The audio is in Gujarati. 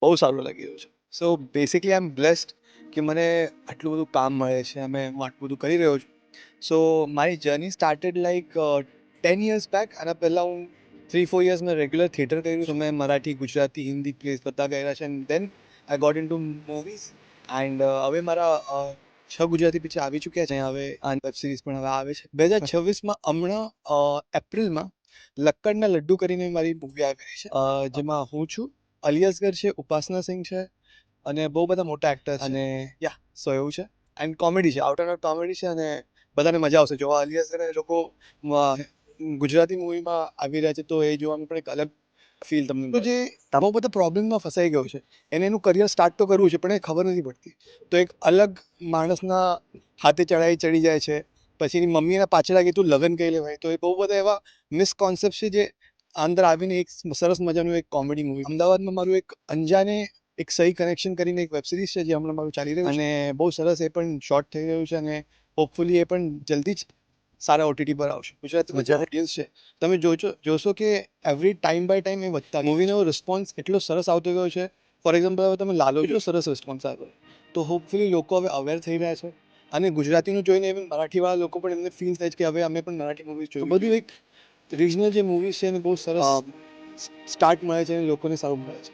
બહુ સારું લાગી રહ્યું છે. સો બેસિકલી આઈ એમ બ્લેસ્ડ કે મને આટલું બધું કામ મળે છે અને હું આટલું બધું કરી રહ્યો છું. સો મારી journey started like 10 years back. આના પહેલાં હું 3-4 years મેં રેગ્યુલર થિયેટર કર્યું છે. મેં મરાઠી, ગુજરાતી, હિન્દી પ્લેસ બધા કર્યા છે. And then I got into movies. And હવે મારા 6 ગુજરાતી પિક્ચર આવી ચૂક્યા છે. હવે આ વેબ સિરીઝ પણ હવે આવે છે 2026માં. હમણાં એપ્રિલમાં લક્કડના લડ્ડુ કરીને મારી મૂવી આવી રહી છે, જેમાં હું છું, અલી અસગર છે, ઉપાસના સિંહ છે અને બહુ બધા મોટા એક્ટર છે. અને યા સો એવું છે. એન્ડ કોમેડી છે, આઉટ એન્ડ આઉટ કોમેડી છે અને બધાને મજા આવશે જોવા. અલી અસગર લોકો ગુજરાતી મૂવીમાં આવી રહ્યા છે તો એ જોવાનું પણ એક અલગ ફીલ તમને. તો જે બહુ બધા પ્રોબ્લેમમાં ફસાઈ ગયો છે એને એનું કરિયર સ્ટાર્ટ તો કરવું છે પણ એ ખબર નથી પડતી. તો એક અલગ માણસના હાથે ચડી જાય છે. પછી એની મમ્મીના પાછળ લાગી તું લગ્ન કરી લેવાય. તો એ બહુ બધા એવા મિસકોન્સેપ્ટ છે જે અંદર આવીને એક સરસ મજાનું એક કોમેડી મૂવી. અમદાવાદમાં મારું એક અંજાને એક સહી કનેક્શન કરીને એક વેબ સિરીઝ છે જે હમણાં મારું ચાલી રહ્યું છે અને બહુ સરસ એ પણ શોર્ટ થઈ રહ્યું છે અને હોપફુલી એ પણ જલ્દી જ સારા ઓટીટી પર આવશે. ગુજરાતીમાં જે ઓડિયન્સ છે તમે જોશો કે એવરી ટાઈમ બાય ટાઈમ એ વધતા મૂવીનો રિસ્પોન્સ એટલો સરસ આવતો ગયો છે. ફોર એક્ઝામ્પલ હવે તમે લાલો એટલો સરસ રિસ્પોન્સ આવ્યો. તો હોપફુલી લોકો હવે અવેર થઈ રહ્યા છે અને ગુજરાતીનું જોઈને even મરાઠીવાળા લોકો પણ એમને ફીલ થાય છે કે હવે અમે પણ મરાઠી મૂવી જોયું. બધું એક રિજનલ જે મૂવીઝ છે એને બહુ સરસ સ્ટાર્ટ મળે છે અને લોકોને સારું મળે છે.